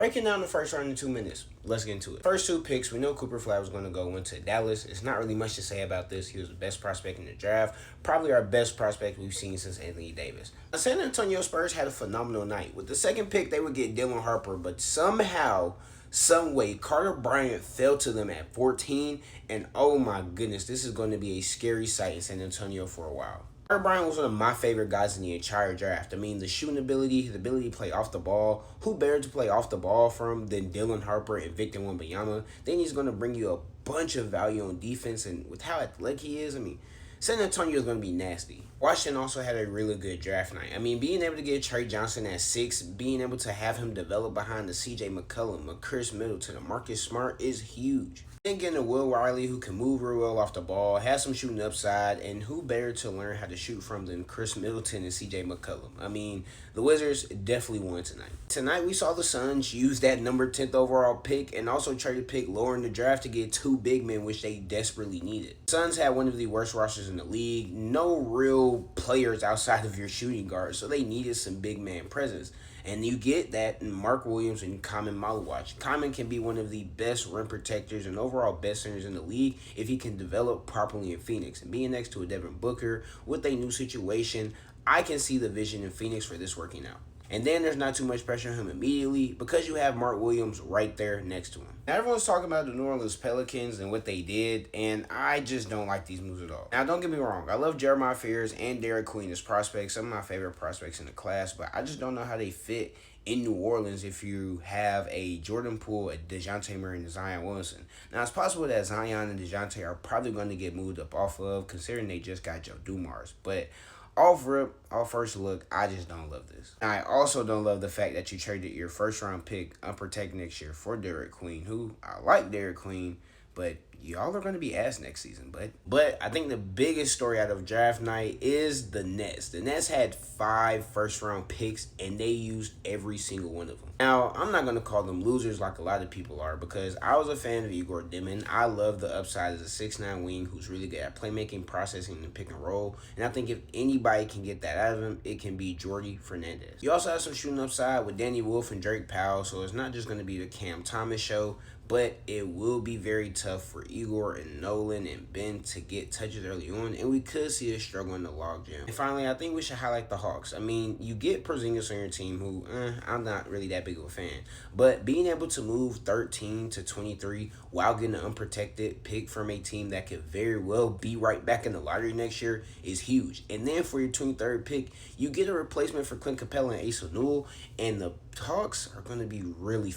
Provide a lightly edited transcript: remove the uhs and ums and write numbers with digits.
Breaking down the first round in 2 minutes. Let's get into it. First two picks, we know Cooper Flag was going to go into Dallas. It's not really much to say about this. He was the best prospect in the draft. Probably our best prospect we've seen since Anthony Davis. The San Antonio Spurs had a phenomenal night. With the second pick, they would get Dylan Harper, but somehow, some way, Carter Bryant fell to them at 14. And oh my goodness, this is going to be a scary sight in San Antonio for a while. Carter Bryant was one of my favorite guys in the entire draft. I mean, the shooting ability, his ability to play off the ball. Who better to play off the ball from than Dylan Harper and Victor Wembanyama? Then he's going to bring you a bunch of value on defense, and with how athletic he is, I mean, San Antonio is going to be nasty. Washington also had a really good draft night. I mean, being able to get Trey Johnson at 6, being able to have him develop behind the CJ McCollum, a Chris Middleton, a Marcus Smart is huge. Then getting a Will Riley who can move real well off the ball, has some shooting upside, and who better to learn how to shoot from than Chris Middleton and CJ McCollum. I mean, the Wizards definitely won tonight. Tonight we saw the Suns use that number 10th overall pick and also trade a pick lower in the draft to get 2 big men, which they desperately needed. Suns had one of the worst rosters in the league, no real players outside of your shooting guard, so they needed some big man presence. And you get that in Mark Williams and Kamen Maluach. Kamen can be one of the best rim protectors and overall best centers in the league if he can develop properly in Phoenix. And being next to a Devin Booker with a new situation, I can see the vision in Phoenix for this working out. And then there's not too much pressure on him immediately because you have Mark Williams right there next to him. Now, everyone's talking about the New Orleans Pelicans and what they did, and I just don't like these moves at all. Now, don't get me wrong. I love Jeremiah Fears and Derek Queen as prospects, some of my favorite prospects in the class, but I just don't know how they fit in New Orleans if you have a Jordan Poole, a DeJounte Murray, and a Zion Williamson. Now, it's possible that Zion and DeJounte are probably going to get moved up off of, considering they just got Joe Dumars, but off first look, I just don't love this. I also don't love the fact that you traded your first round pick unprotected next year for Derek Queen, who I like Derek Queen, but y'all are going to be ass next season, But I think the biggest story out of draft night is the Nets. The Nets had 5 first-round picks, and they used every single one of them. Now, I'm not going to call them losers like a lot of people are because I was a fan of Igor Dimin. I love the upside as a 6'9" wing who's really good at playmaking, processing, and pick and roll. And I think if anybody can get that out of him, it can be Jordy Fernandez. You also have some shooting upside with Danny Wolf and Drake Powell, so it's not just going to be the Cam Thomas show, but it will be very tough for Igor and Nolan and Ben to get touches early on, and we could see a struggle in the logjam. And finally, I think we should highlight the Hawks. I mean, you get Porzingis on your team, who I'm not really that big of a fan, but being able to move 13 to 23 while getting an unprotected pick from a team that could very well be right back in the lottery next year is huge. And then for your 23rd pick, you get a replacement for Clint Capella and Asa Newell, and the Hawks are going to be really